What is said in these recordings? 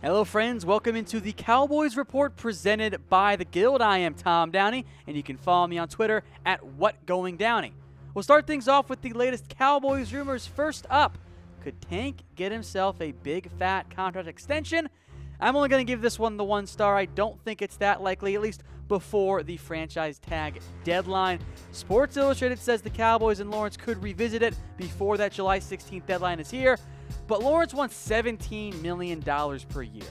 Hello friends, welcome into the Cowboys Report presented by The Guild. I am Tom Downey, and you can follow me on Twitter at WhatGoingDowney. We'll start things off with the latest Cowboys rumors. First up, could Tank get himself a big fat contract extension? I'm only going to give this one the 1 star. I don't think it's that likely, at least before the franchise tag deadline. Sports Illustrated says the Cowboys and Lawrence could revisit it before that July 16th deadline is here. But Lawrence wants $17 million per year.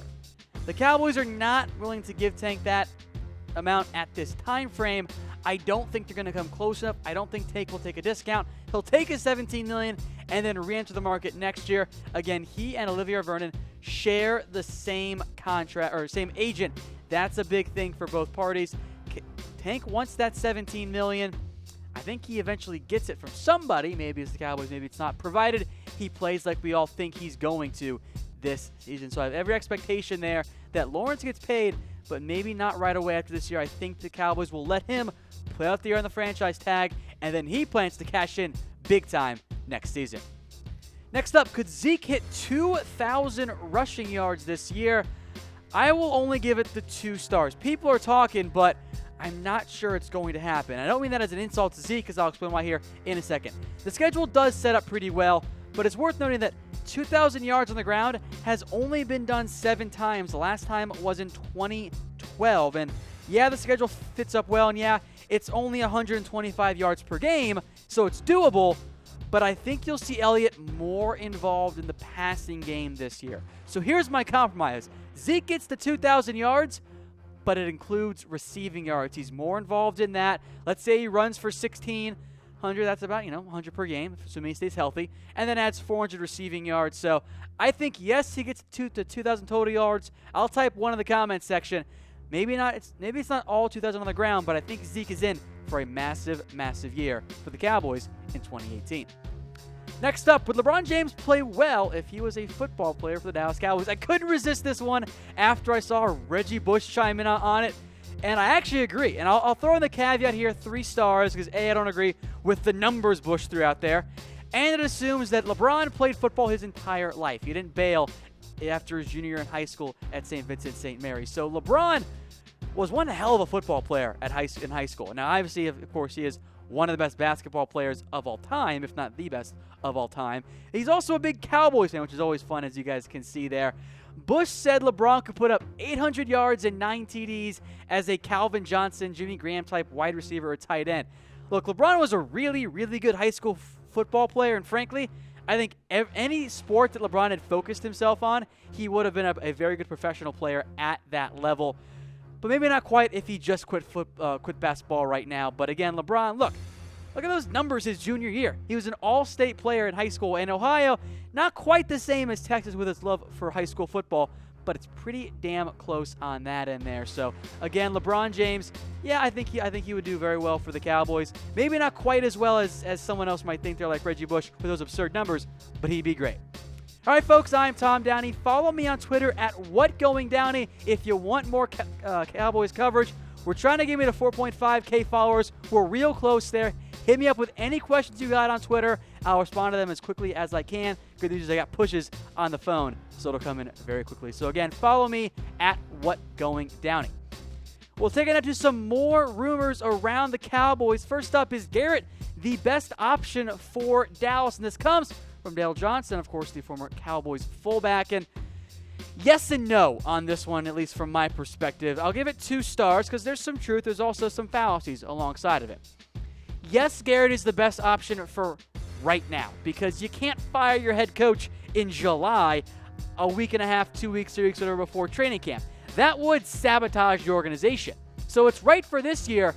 The Cowboys are not willing to give Tank that amount at this time frame. I don't think they're going to come close enough. I don't think Tank will take a discount. He'll take his $17 million and then re-enter the market next year. Again, he and Olivier Vernon share the same contract or same agent. That's a big thing for both parties. Tank wants that $17 million. I think he eventually gets it from somebody. Maybe it's the Cowboys, maybe it's not, provided he plays like we all think he's going to this season. So I have every expectation there that Lawrence gets paid, but maybe not right away after this year. I think the Cowboys will let him play out the year on the franchise tag, and then he plans to cash in big time next season. Next up, could Zeke hit 2,000 rushing yards this year? I will only give it the 2 stars. People are talking, but I'm not sure it's going to happen. I don't mean that as an insult to Zeke, because I'll explain why here in a second. The schedule does set up pretty well, but it's worth noting that 2,000 yards on the ground has only been done 7 times. The last time was in 2012. And yeah, the schedule fits up well, and yeah, it's only 125 yards per game, so it's doable. But I think you'll see Elliott more involved in the passing game this year. So here's my compromise. Zeke gets the 2,000 yards, but it includes receiving yards. He's more involved in that. Let's say he runs for 1,600. That's about, 100 per game, assuming he stays healthy, and then adds 400 receiving yards. So I think, yes, he gets to 2,000 total yards. I'll type 1 in the comments section. Maybe it's not all 2,000 on the ground, but I think Zeke is in for a massive, massive year for the Cowboys in 2018. Next up, would LeBron James play well if he was a football player for the Dallas Cowboys? I couldn't resist this one after I saw Reggie Bush chime in on it, and I actually agree. And I'll throw in the caveat here, 3 stars, because A, I don't agree with the numbers Bush threw out there, and it assumes that LeBron played football his entire life. He didn't bail after his junior year in high school at St. Vincent St. Mary. So LeBron was one hell of a football player in high school. Now, obviously, of course, he is one of the best basketball players of all time, if not the best of all time. He's also a big Cowboys fan, which is always fun, as you guys can see there. Bush said LeBron could put up 800 yards and 9 TDs as a Calvin Johnson, Jimmy Graham-type wide receiver or tight end. Look, LeBron was a really, really good high school football player, and frankly, I think any sport that LeBron had focused himself on, he would have been a very good professional player at that level. But maybe not quite if he just quit basketball right now. But again, LeBron, look at those numbers his junior year. He was an all-state player in high school. And Ohio, not quite the same as Texas with its love for high school football, but it's pretty damn close on that end there. So again, LeBron James, yeah, I think he would do very well for the Cowboys. Maybe not quite as well as someone else might think they're like Reggie Bush with those absurd numbers, but he'd be great. All right, folks, I'm Tom Downey. Follow me on Twitter at WhatGoingDowney if you want more Cowboys coverage. We're trying to get me to 4.5K followers. We're real close there. Hit me up with any questions you got on Twitter. I'll respond to them as quickly as I can. Good news is I got pushes on the phone, so it'll come in very quickly. So again, follow me at WhatGoingDowney. We'll take it up to some more rumors around the Cowboys. First up, is Garrett the best option for Dallas? And this comes from Dale Johnson, of course, the former Cowboys fullback. And yes and no on this one, at least from my perspective. I'll give it 2 stars because there's some truth. There's also some fallacies alongside of it. Yes, Garrett is the best option for right now because you can't fire your head coach in July, a week and a half, 2 weeks, 3 weeks, whatever, before training camp. That would sabotage the organization. So it's right for this year,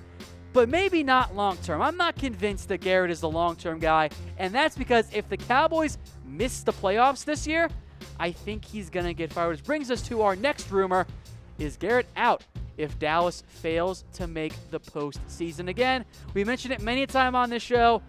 but maybe not long-term. I'm not convinced that Garrett is the long-term guy, and that's because if the Cowboys miss the playoffs this year, I think he's going to get fired. Which brings us to our next rumor. Is Garrett out if Dallas fails to make the postseason? Again, we mentioned it many a time on this show.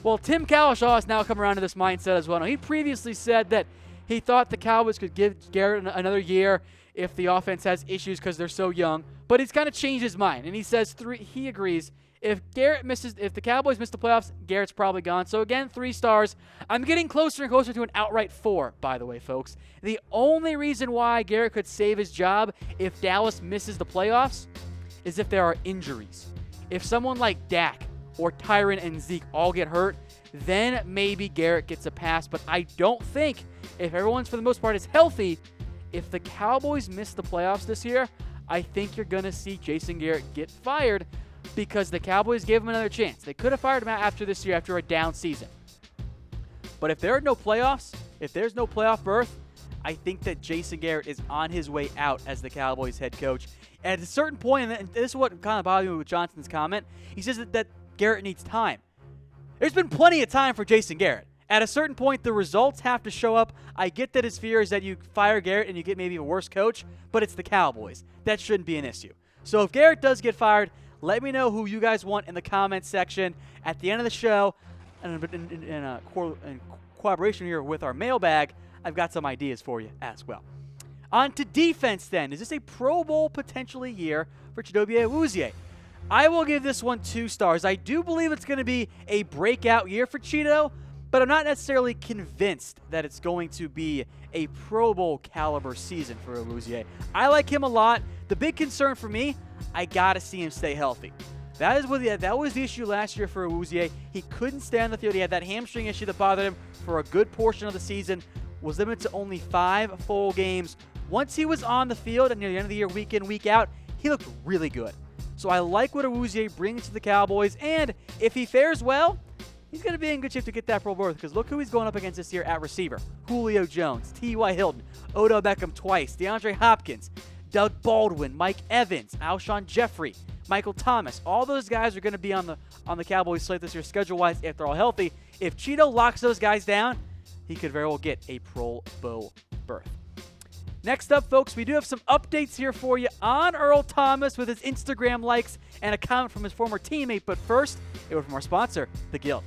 Well, Tim Cowlishaw has now come around to this mindset as well. Now, he previously said that he thought the Cowboys could give Garrett another year if the offense has issues because they're so young. But he's kind of changed his mind, and he says he agrees If the Cowboys miss the playoffs, Garrett's probably gone. So again, 3 stars. I'm getting closer and closer to an outright 4, by the way, folks. The only reason why Garrett could save his job if Dallas misses the playoffs is if there are injuries. If someone like Dak or Tyron and Zeke all get hurt, then maybe Garrett gets a pass. But I don't think, if everyone's for the most part is healthy, if the Cowboys miss the playoffs this year, I think you're going to see Jason Garrett get fired because the Cowboys gave him another chance. They could have fired him out after this year after a down season. But if there are no playoffs, if there's no playoff berth, I think that Jason Garrett is on his way out as the Cowboys head coach. And at a certain point, and this is what kind of bothered me with Johnson's comment, he says that Garrett needs time. There's been plenty of time for Jason Garrett. At a certain point, the results have to show up. I get that his fear is that you fire Garrett and you get maybe a worse coach, but it's the Cowboys. That shouldn't be an issue. So if Garrett does get fired, let me know who you guys want in the comments section. At the end of the show, and in cooperation here with our mailbag, I've got some ideas for you as well. On to defense then. Is this a Pro Bowl potentially year for Chidobe Awuzie? I will give this one 2 stars. I do believe it's going to be a breakout year for Chido, but I'm not necessarily convinced that it's going to be a Pro Bowl caliber season for Awuzie. I like him a lot. The big concern for me, I got to see him stay healthy. That was the issue last year for Awuzie. He couldn't stay on the field. He had that hamstring issue that bothered him for a good portion of the season, was limited to only 5 full games. Once he was on the field and near the end of the year, week in, week out, he looked really good. So I like what Awuzie brings to the Cowboys, and if he fares well, he's going to be in good shape to get that Pro Bowl berth, because look who he's going up against this year at receiver. Julio Jones, T.Y. Hilton, Odell Beckham twice, DeAndre Hopkins, Doug Baldwin, Mike Evans, Alshon Jeffrey, Michael Thomas. All those guys are going to be on the Cowboys slate this year schedule-wise if they're all healthy. If Chido locks those guys down, he could very well get a Pro Bowl berth. Next up, folks, we do have some updates here for you on Earl Thomas with his Instagram likes and a comment from his former teammate. But first, a word from our sponsor, The Guild.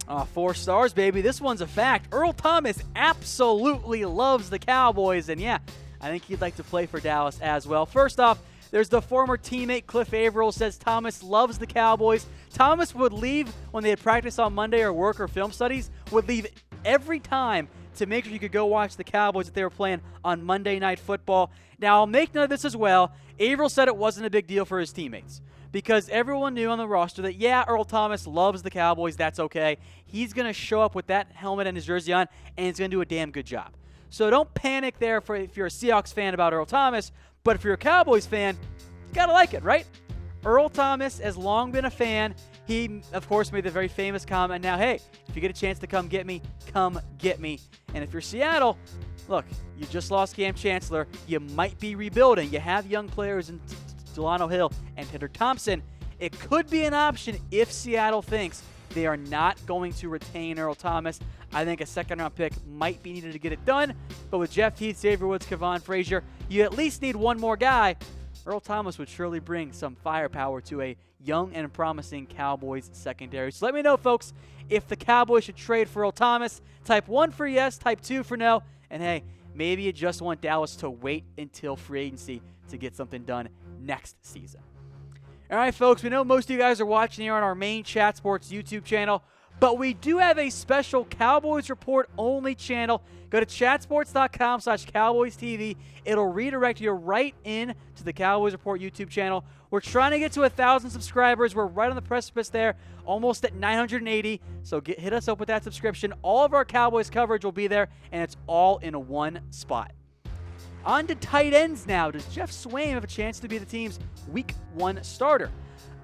Oh, 4 stars, baby. This one's a fact. Earl Thomas absolutely loves the Cowboys, and yeah, I think he'd like to play for Dallas as well. First off, there's the former teammate Cliff Averill says Thomas loves the Cowboys. Thomas would leave when they had practice on Monday or work or film studies, would leave every time to make sure you could go watch the Cowboys if they were playing on Monday Night Football. Now, I'll make note of this as well. Averill said it wasn't a big deal for his teammates because everyone knew on the roster that, yeah, Earl Thomas loves the Cowboys. That's okay. He's going to show up with that helmet and his jersey on, and he's going to do a damn good job. So don't panic there if you're a Seahawks fan about Earl Thomas. But if you're a Cowboys fan, you got to like it, right? Earl Thomas has long been a fan. He, of course, made the very famous comment, now, hey, if you get a chance to come get me, come get me. And if you're Seattle, look, you just lost Cam Chancellor. You might be rebuilding. You have young players in Delano Hill and Hunter Thompson. It could be an option if Seattle thinks they are not going to retain Earl Thomas. I think a second-round pick might be needed to get it done. But with Jeff Heath, Xavier Woods, Kevon Frazier, you at least need one more guy. Earl Thomas would surely bring some firepower to a young and promising Cowboys secondary. So let me know, folks, if the Cowboys should trade for Earl Thomas. Type 1 for yes, type 2 for no. And hey, maybe you just want Dallas to wait until free agency to get something done next season. All right, folks, we know most of you guys are watching here on our main Chat Sports YouTube channel, but we do have a special Cowboys Report only channel. Go to chatsports.com/CowboysTV. It'll redirect you right in to the Cowboys Report YouTube channel. We're trying to get to 1,000 subscribers. We're right on the precipice there, almost at 980. So hit us up with that subscription. All of our Cowboys coverage will be there, and it's all in one spot. On to tight ends now. Does Geoff Swaim have a chance to be the team's Week 1 starter?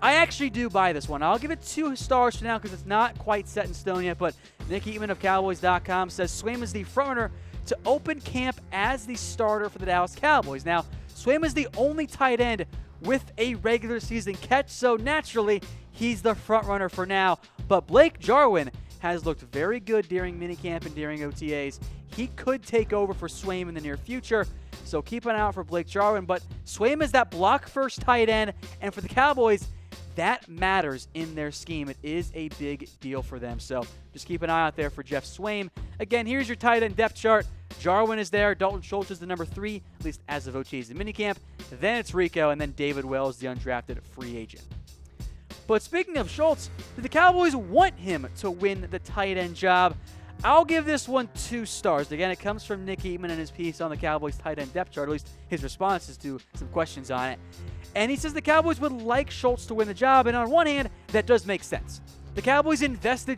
I actually do buy this one. I'll give it 2 stars for now because it's not quite set in stone yet, but Nick Eatman of Cowboys.com says Swaim is the frontrunner to open camp as the starter for the Dallas Cowboys. Now, Swaim is the only tight end with a regular season catch, so naturally, he's the frontrunner for now. But Blake Jarwin has looked very good during minicamp and during OTAs. He could take over for Swaim in the near future, so keep an eye out for Blake Jarwin. But Swaim is that block-first tight end, and for the Cowboys, That matters in their scheme. It is a big deal for them. So just keep an eye out there for Geoff Swaim. Again, here's your tight end depth chart. Jarwin is there. Dalton Schultz is the number 3, at least as of OTAs and minicamp. Then it's Rico, and then David Wells, the undrafted free agent. But speaking of Schultz, do the Cowboys want him to win the tight end job? I'll give this one 2 stars. Again, it comes from Nick Eatman in his piece on the Cowboys tight end depth chart, at least his responses to some questions on it. And he says the Cowboys would like Schultz to win the job, and on one hand, that does make sense. The Cowboys invested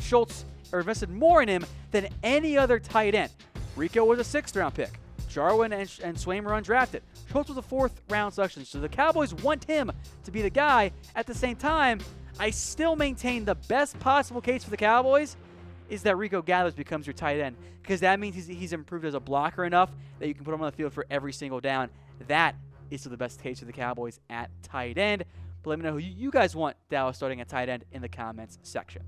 more in him than any other tight end. Rico was a 6th-round pick. Jarwin and Swaim were undrafted. Schultz was a 4th-round selection, so the Cowboys want him to be the guy. At the same time, I still maintain the best possible case for the Cowboys is that Rico Gathers becomes your tight end, because that means he's improved as a blocker enough that you can put him on the field for every single down. That is still the best case for the Cowboys at tight end. But let me know who you guys want Dallas starting at tight end in the comments section.